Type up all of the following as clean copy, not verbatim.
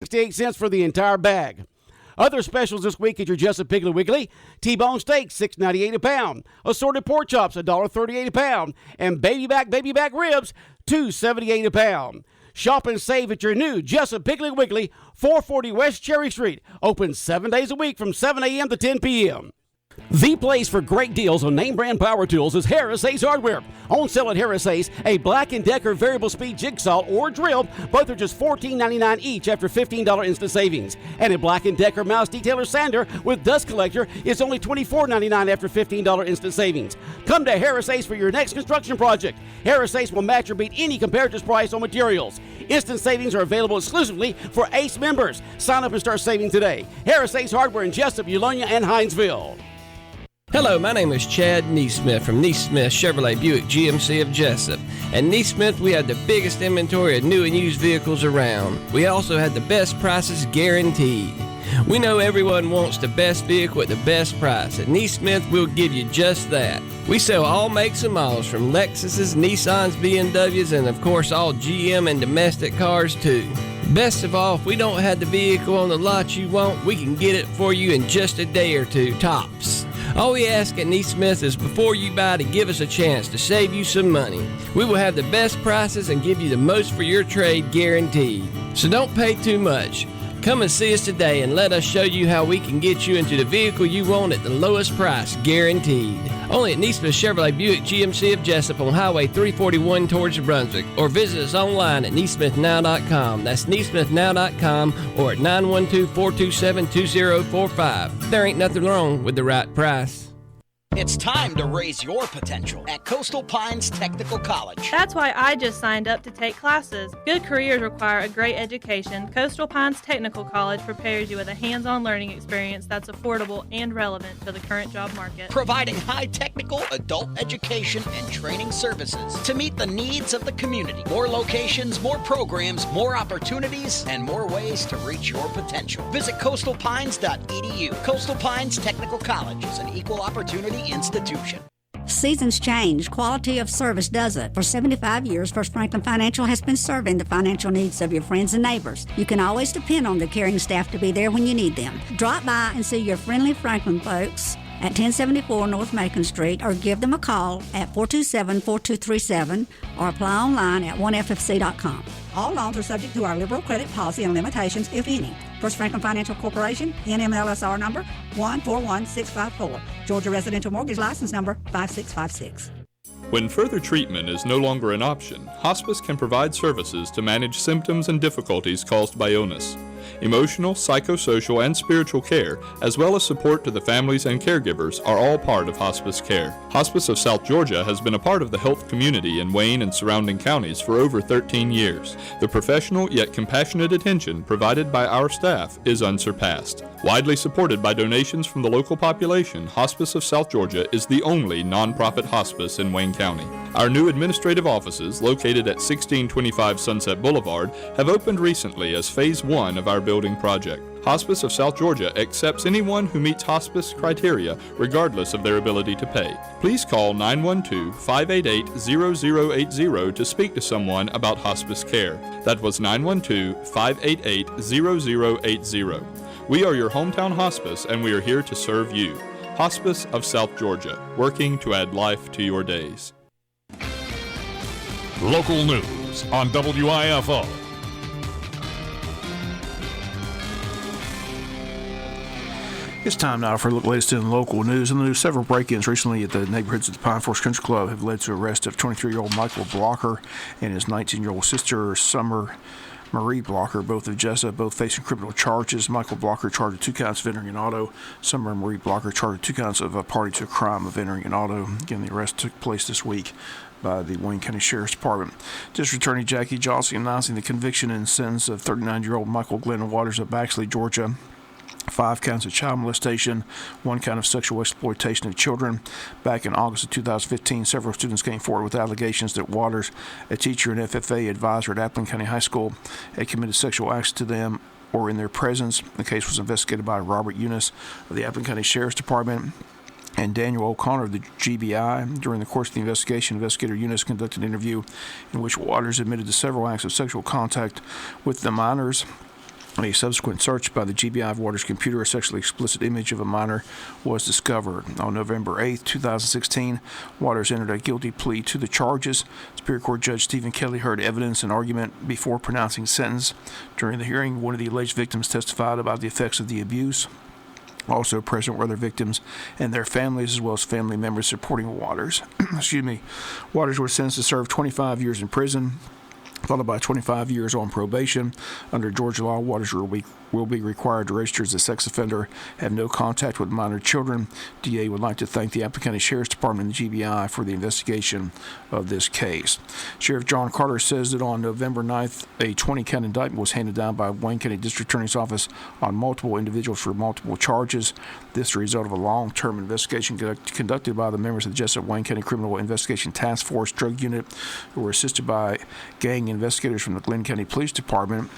68 cents for the entire bag. Other specials this week at your Jesup Piggly Wiggly: T-bone steak, $6.98 a pound. Assorted pork chops, $1.38 a pound. And baby back ribs, $2.78 a pound. Shop and save at your new Jesup Piggly Wiggly, 440 West Cherry Street. Open 7 days a week from 7 a.m. to 10 p.m. The place for great deals on name brand power tools is Harris Ace Hardware. On sale at Harris Ace, a Black & Decker variable speed jigsaw or drill. Both are just $14.99 each after $15 instant savings. And a Black & Decker mouse detailer sander with dust collector is only $24.99 after $15 instant savings. Come to Harris Ace for your next construction project. Harris Ace will match or beat any comparator's price on materials. Instant savings are available exclusively for Ace members. Sign up and start saving today. Harris Ace Hardware in Jesup, Eulonia, and Hinesville. Hello, my name is Chad Neesmith from Neesmith Chevrolet Buick GMC of Jesup. At Neesmith, we have the biggest inventory of new and used vehicles around. We also have the best prices guaranteed. We know everyone wants the best vehicle at the best price. At Neesmith, we'll give you just that. We sell all makes and models from Lexuses, Nissans, BMWs, and of course all GM and domestic cars too. Best of all, if we don't have the vehicle on the lot you want, we can get it for you in just a day or two, tops. All we ask at Neesmith is before you buy to give us a chance to save you some money. We will have the best prices and give you the most for your trade guaranteed. So don't pay too much. Come and see us today and let us show you how we can get you into the vehicle you want at the lowest price guaranteed. Only at Neesmith Chevrolet Buick GMC of Jesup on Highway 341 towards New Brunswick, or visit us online at neesmithnow.com. That's neesmithnow.com or at 912-427-2045. There ain't nothing wrong with the right price. It's time to raise your potential at Coastal Pines Technical College. That's why I just signed up to take classes. Good careers require a great education. Coastal Pines Technical College prepares you with a hands-on learning experience that's affordable and relevant to the current job market. Providing high technical adult education and training services to meet the needs of the community. More locations, more programs, more opportunities, and more ways to reach your potential. Visit coastalpines.edu. Coastal Pines Technical College is an equal opportunity institution. Seasons change. Quality of service doesn't. For 75 years, First Franklin Financial has been serving the financial needs of your friends and neighbors. You can always depend on the caring staff to be there when you need them. Drop by and see your friendly Franklin folks at 1074 North Macon Street, or give them a call at 427-4237, or apply online at oneffc.com. All loans are subject to our liberal credit policy and limitations, if any. First Franklin Financial Corporation, NMLSR number 141654. Georgia Residential Mortgage License number 5656. When further treatment is no longer an option, hospice can provide services to manage symptoms and difficulties caused by illness. Emotional, psychosocial, and spiritual care, as well as support to the families and caregivers, are all part of hospice care. Hospice of South Georgia has been a part of the health community in Wayne and surrounding counties for over 13 years. The professional yet compassionate attention provided by our staff is unsurpassed. Widely supported by donations from the local population, Hospice of South Georgia is the only nonprofit hospice in Wayne County. Our new administrative offices, located at 1625 Sunset Boulevard, have opened recently as Phase 1 of our building project. Hospice of South Georgia accepts anyone who meets hospice criteria, regardless of their ability to pay. Please call 912-588-0080 to speak to someone about hospice care. That was 912-588-0080. We are your hometown hospice, and we are here to serve you. Hospice of South Georgia, working to add life to your days. Local news on WIFO. It's time now for the latest in local news. In the news, several break-ins recently at the neighborhoods of the Pine Forest Country Club have led to arrest of 23-year-old Michael Blocker and his 19-year-old sister, Summer Marie Blocker, both of Jesup, both facing criminal charges. Michael Blocker charged with 2 counts of entering an auto. Summer Marie Blocker charged with 2 counts of a party to a crime of entering an auto. Again, the arrest took place this week by the Wayne County Sheriff's Department. District Attorney Jackie Johnson announcing the conviction and sentence of 39-year-old Michael Glenn Waters of Baxley, Georgia. 5 counts of child molestation, 1 count of sexual exploitation of children. Back in August of 2015, several students came forward with allegations that Waters, a teacher and FFA advisor at Appling County High School, had committed sexual acts to them or in their presence. The case was investigated by Robert Eunice of the Appling County Sheriff's Department and Daniel O'Connor of the GBI. During the course of the investigation, Investigator Eunice conducted an interview in which Waters admitted to several acts of sexual contact with the minors. A subsequent search by the GBI of Waters' computer, a sexually explicit image of a minor was discovered. On November 8, 2016, Waters entered a guilty plea to the charges. Superior Court Judge Stephen Kelly heard evidence and argument before pronouncing sentence. During the hearing, one of the alleged victims testified about the effects of the abuse. Also present were their victims and their families, as well as family members supporting Waters. Waters was sentenced to serve 25 years in prison, followed by 25 years on probation. Under Georgia law, Waters will be required to register as a sex offender, have no contact with minor children. DA would like to thank the Apple County Sheriff's Department and the GBI for the investigation of this case. Sheriff John Carter says that on November 9th, a 20-count indictment was handed down by Wayne County District Attorney's Office on multiple individuals for multiple charges. This is the result of a long-term investigation conducted by the members of the Jesup Wayne County Criminal Investigation Task Force Drug Unit, who were assisted by gang investigators from the Glenn County Police Department.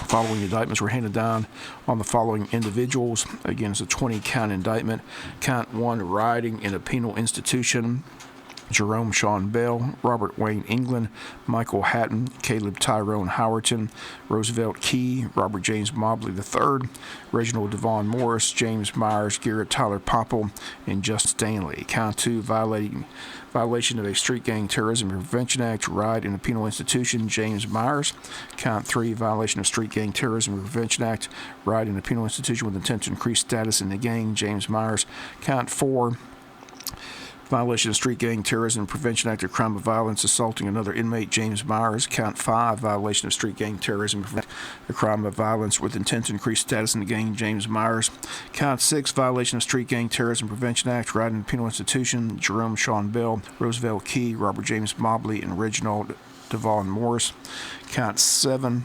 Following indictments were handed down on the following individuals. Again, it's a 20-count indictment. Count 1, riding in a penal institution. Jerome Sean Bell, Robert Wayne England, Michael Hatton, Caleb Tyrone Howerton, Roosevelt Key, Robert James Mobley III, Reginald Devon Morris, James Myers, Garrett Tyler Popple, and Just Stanley. Count 2, violation of a Street Gang Terrorism Prevention Act, ride in a penal institution, James Myers. Count 3, violation of Street Gang Terrorism Prevention Act, ride in a penal institution with intent to increase status in the gang, James Myers. Count 4, violation of Street Gang Terrorism Prevention Act, a crime of violence, assaulting another inmate, James Myers. Count 5, violation of Street Gang Terrorism, a crime of violence with intent to increase status in the gang, James Myers. Count 6, violation of Street Gang Terrorism Prevention Act, right in a penal institution, Jerome Sean Bell, Roosevelt Key, Robert James Mobley, and Reginald Devon Morris. Count 7,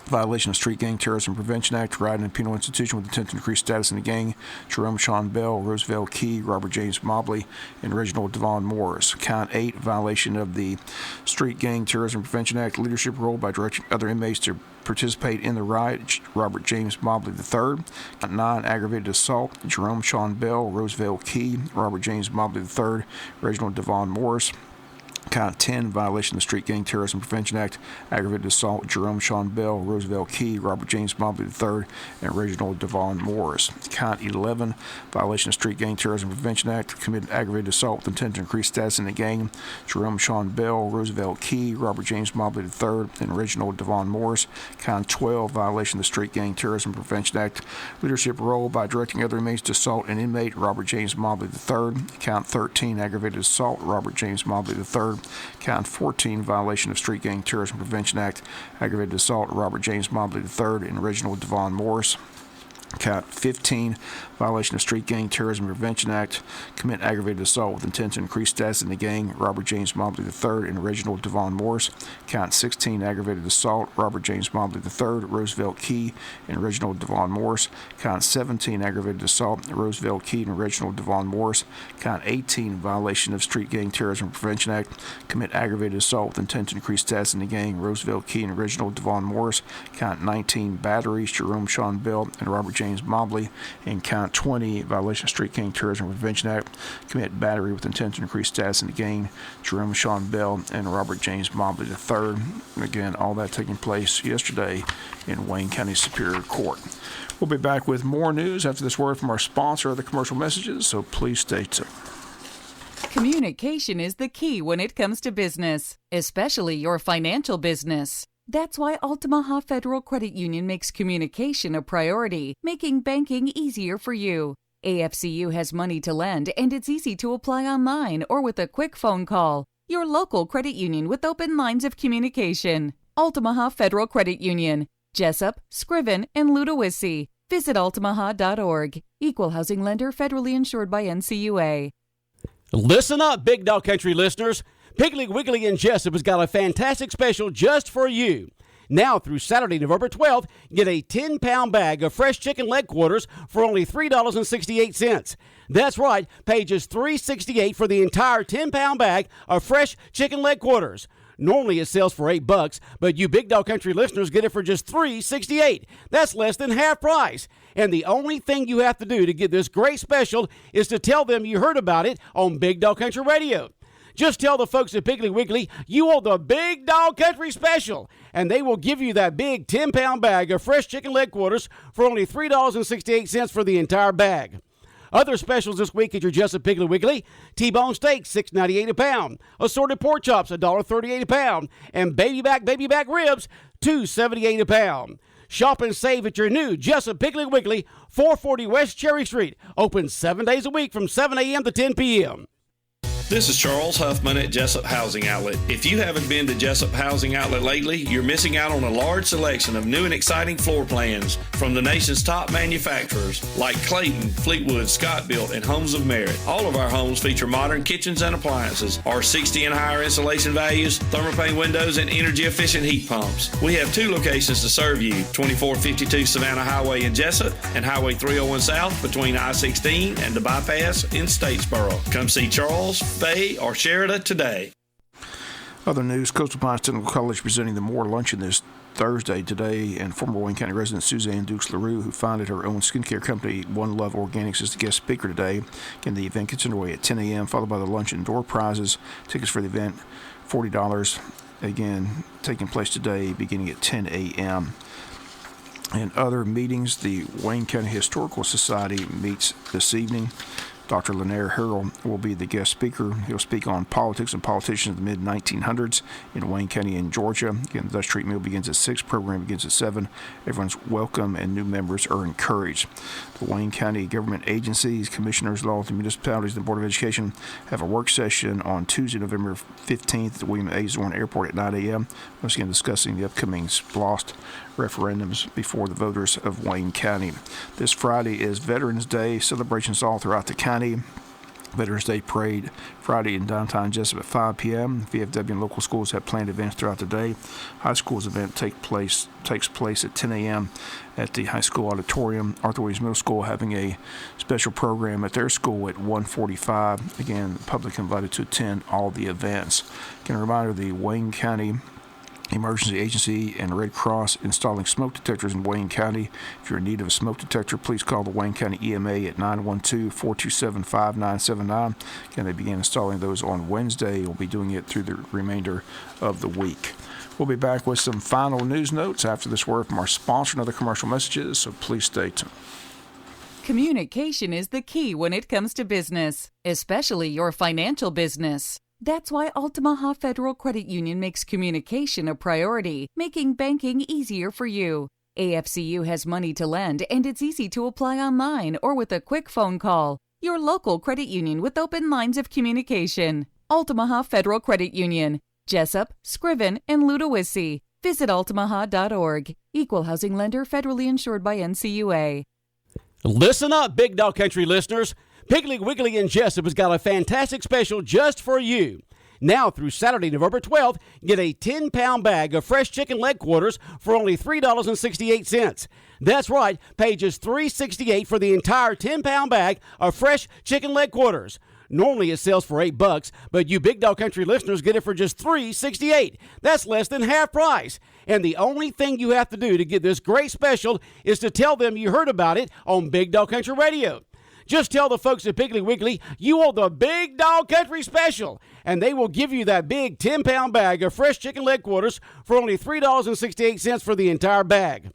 violation of Street Gang Terrorism Prevention Act, right in a penal institution with intent to increase status in the gang, Jerome Sean Bell, Roosevelt Key, Robert James Mobley, and Reginald Devon Morris. Count 8, violation of the Street Gang Terrorism Prevention Act, leadership role by directing other inmates to participate in the riot, Robert James Mobley III. Count 9, aggravated assault, Jerome Sean Bell, Roosevelt Key, Robert James Mobley III, Reginald Devon Morris. Count 10, violation of the Street Gang Terrorism Prevention Act, aggravated assault, Jerome Sean Bell, Roosevelt Key, Robert James Mobley III, and Reginald Devon Morris. Count 11, violation of Street Gang Terrorism Prevention Act, committed aggravated assault with intent to increase status in the gang, Jerome Sean Bell, Roosevelt Key, Robert James Mobley III, and Reginald Devon Morris. Count 12, violation of the Street Gang Terrorism Prevention Act, leadership role by directing other inmates to assault an inmate, Robert James Mobley III. Count 13, aggravated assault, Robert James Mobley III. Count 14, violation of Street Gang Terrorism Prevention Act, aggravated assault, Robert James Mobley III, and Reginald Devon Morris. Count 15, violation of Street Gang Terrorism Prevention Act, commit aggravated assault with intent to increase status in the gang, Robert James Mobley III and Reginald Devon Morris. Count 16, aggravated assault, Robert James Mobley III, Roosevelt Key, and Reginald Devon Morris. Count 17, aggravated assault, Roosevelt Key and Reginald Devon Morris. Count 18, violation of Street Gang Terrorism Prevention Act, commit aggravated assault with intent to increase status in the gang, Roosevelt Key and Reginald Devon Morris. Count 19, batteries, Jerome Sean Bell and Robert James Mobley. And count 20, violation of Street Gang Terrorism Prevention Act, commit battery with intent to increase status in the gang, Jerome Sean Bell and Robert James Mobley III. Again, all that taking place yesterday in Wayne County Superior Court. We'll be back with more news after this word from our sponsor or the commercial messages, so please stay tuned. Communication is the key when it comes to business, especially your financial business. That's why Altamaha Federal Credit Union makes communication a priority, making banking easier for you. AFCU has money to lend, and it's easy to apply online or with a quick phone call. Your local credit union with open lines of communication. Altamaha Federal Credit Union, Jesup, Scriven, and Ludowici. Visit altamaha.org. Equal housing lender, federally insured by NCUA. Listen up, Big Dog Country listeners. Piggly Wiggly and Jesup has got a fantastic special just for you. Now through Saturday, November 12th, get a 10-pound bag of fresh chicken leg quarters for only $3.68. That's right, pay just $3.68 for the entire 10-pound bag of fresh chicken leg quarters. Normally it sells for $8, but you Big Dog Country listeners get it for just $3.68. That's less than half price. And the only thing you have to do to get this great special is to tell them you heard about it on Big Dog Country Radio. Just tell the folks at Piggly Wiggly you want the Big Dog Country Special, and they will give you that big 10-pound bag of fresh chicken leg quarters for only $3.68 for the entire bag. Other specials this week at your Jesup Piggly Wiggly: T-bone steak, $6.98 a pound. Assorted pork chops, $1.38 a pound. And baby back ribs, $2.78 a pound. Shop and save at your new Jesup Piggly Wiggly, 440 West Cherry Street. Open 7 days a week from 7 a.m. to 10 p.m. This is Charles Huffman at Jesup Housing Outlet. If you haven't been to Jesup Housing Outlet lately, you're missing out on a large selection of new and exciting floor plans from the nation's top manufacturers like Clayton, Fleetwood, Scott Built, and Homes of Merit. All of our homes feature modern kitchens and appliances, R60 and higher insulation values, thermopane windows, and energy-efficient heat pumps. We have 2 locations to serve you: 2452 Savannah Highway in Jesup and Highway 301 South between I-16 and the bypass in Statesboro. Come see Charles, Faye, or Sheridan today. Other news: Coastal Pines Technical College presenting the Moore Luncheon this Thursday today, and former Wayne County resident Suzanne Dukes LaRue, who founded her own skincare company One Love Organics, is the guest speaker today. Again, the event gets underway at 10 a.m., followed by the lunch and door prizes. Tickets for the event, $40. Again, taking place today beginning at 10 a.m. And other meetings: the Wayne County Historical Society meets this evening. Dr. Lanier Harrell will be the guest speaker. He'll speak on politics and politicians of the mid-1900s in Wayne County and Georgia. Again, the Dutch Street meal begins at 6, program begins at 7. Everyone's welcome and new members are encouraged. The Wayne County government agencies, commissioners, laws, and municipalities, and the Board of Education have a work session on Tuesday, November 15th at the William A. Zorn Airport at 9 a.m. Once again, discussing the upcoming SPLOST referendums before the voters of Wayne County. This Friday is Veterans Day. Celebrations all throughout the county. Veterans Day Parade Friday in downtown Jesup at 5 p.m. VFW and local schools have planned events throughout the day. High school's event takes place at 10 a.m. at the high school auditorium. Arthur Williams Middle School having a special program at their school at 1:45. Again, the public invited to attend all the events. Again, a reminder: the Wayne County Emergency Agency and Red Cross installing smoke detectors in Wayne County. If you're in need of a smoke detector, please call the Wayne County EMA at 912-427-5979. Again, they began installing those on Wednesday. We'll be doing it through the remainder of the week. We'll be back with some final news notes after this word from our sponsor and other commercial messages, so please stay tuned. Communication is the key when it comes to business, especially your financial business. That's why Altamaha Federal Credit Union makes communication a priority, making banking easier for you. AFCU has money to lend, and it's easy to apply online or with a quick phone call. Your local credit union with open lines of communication. Altamaha Federal Credit Union, Jesup, Scriven, and Ludowici. Visit altamaha.org. Equal housing lender, federally insured by NCUA. Listen up, Big Dog Country listeners. Piggly Wiggly in Jesup has got a fantastic special just for you. Now through Saturday, November 12th, get a 10-pound bag of fresh chicken leg quarters for only $3.68. That's right, pay just $3.68 for the entire 10-pound bag of fresh chicken leg quarters. Normally it sells for $8, but you Big Dog Country listeners get it for just $3.68. That's less than half price. And the only thing you have to do to get this great special is to tell them you heard about it on Big Dog Country Radio. Just tell the folks at Piggly Wiggly you want the Big Dog Country Special, and they will give you that big 10-pound bag of fresh chicken leg quarters for only $3.68 for the entire bag.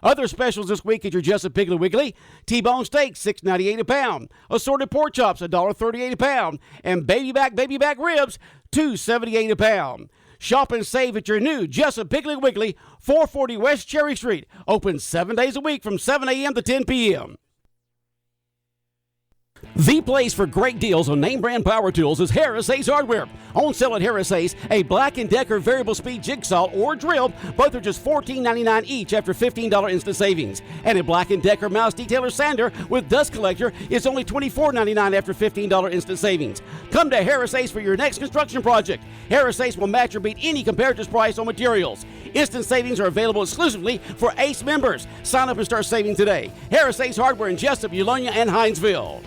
Other specials this week at your Jesup Piggly Wiggly: T-bone steak, $6.98 a pound. Assorted pork chops, $1.38 a pound. And baby back ribs, $2.78 a pound. Shop and save at your new Jesup Piggly Wiggly, 440 West Cherry Street. Open 7 days a week from 7 a.m. to 10 p.m. The place for great deals on name brand power tools is Harris Ace Hardware. On sale at Harris Ace, a Black & Decker variable speed jigsaw or drill, both are just $14.99 each after $15 instant savings. And a Black & Decker mouse detailer sander with dust collector is only $24.99 after $15 instant savings. Come to Harris Ace for your next construction project. Harris Ace will match or beat any comparator's price on materials. Instant savings are available exclusively for Ace members. Sign up and start saving today. Harris Ace Hardware in Jesup, Eulonia, and Hinesville.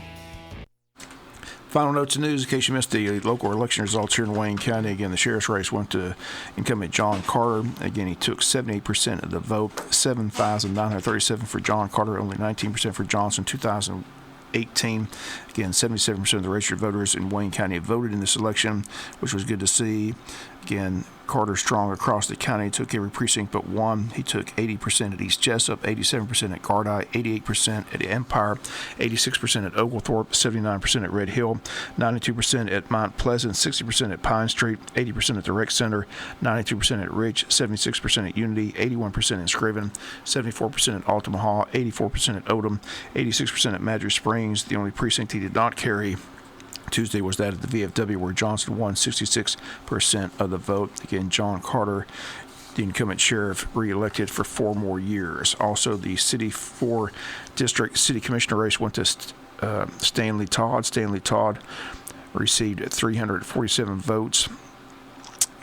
Final notes of news in case you missed the local election results here in Wayne County. Again, the sheriff's race went to incumbent John Carter. Again, he took 78% of the vote, 7,937 for John Carter, only 19% for Johnson, 2,000 2018. Again, 77% of the registered voters in Wayne County voted in this election, which was good to see. Again, Carter Strong across the county took every precinct but one. He took 80% at East Jesup, 87% at Gardai, 88% at Empire, 86% at Oglethorpe, 79% at Red Hill, 92% at Mount Pleasant, 60% at Pine Street, 80% at the Rec Center, 92% at Ridge, 76% at Unity, 81% in Scriven, 74% at Altamaha, 84% at Odom, 86% at Madras Springs. The only precinct he did not carry Tuesday was that at the VFW, where Johnson won 66% of the vote. Again, John Carter, the incumbent sheriff, reelected for 4 more years. Also, the City 4 District City Commissioner race went to Stanley Todd. Stanley Todd received 347 votes.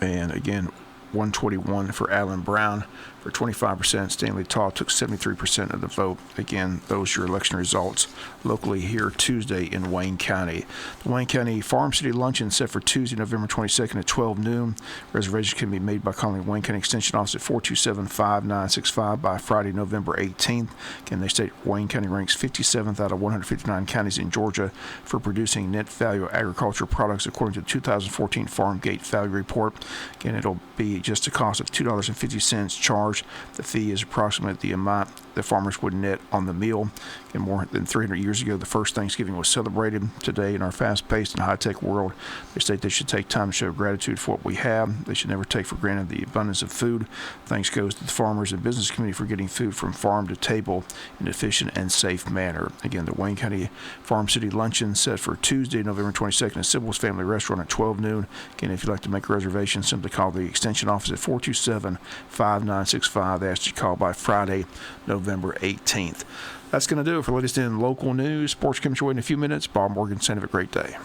And again, 121 for Alan Brown for 25%. Stanley Todd took 73% of the vote. Again, those are your election results locally here Tuesday in Wayne County. The Wayne County Farm City Luncheon set for Tuesday, November 22nd at 12 noon. Reservations can be made by calling Wayne County Extension Office at 427-5965 by Friday, November 18th. Again, they state Wayne County ranks 57th out of 159 counties in Georgia for producing net value agricultural products according to the 2014 Farm Gate Value Report. Again, it'll be just a cost of $2.50 charged. The fee is approximately the amount the farmers would net on the meal. And more than 300 years ago, the first Thanksgiving was celebrated. Today, in our fast-paced and high-tech world, they state they should take time to show gratitude for what we have. They should never take for granted the abundance of food. Thanks goes to the farmers and business community for getting food from farm to table in an efficient and safe manner. Again, the Wayne County Farm City Luncheon set for Tuesday, November 22nd at Sybil's Family Restaurant at 12 noon. Again, if you'd like to make a reservation, simply call the Extension Office at 427-5965. They ask you to call by Friday, November 18th. That's going to do it for the latest in local news. Sports comes your way in a few minutes. Bob Morgan saying have a great day.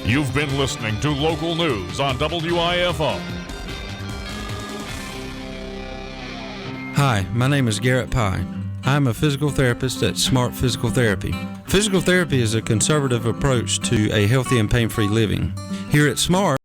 You've been listening to local news on WIFO. Hi, my name is Garrett Pye. I'm a physical therapist at Smart Physical Therapy. Physical therapy is a conservative approach to a healthy and pain-free living. Here at Smart,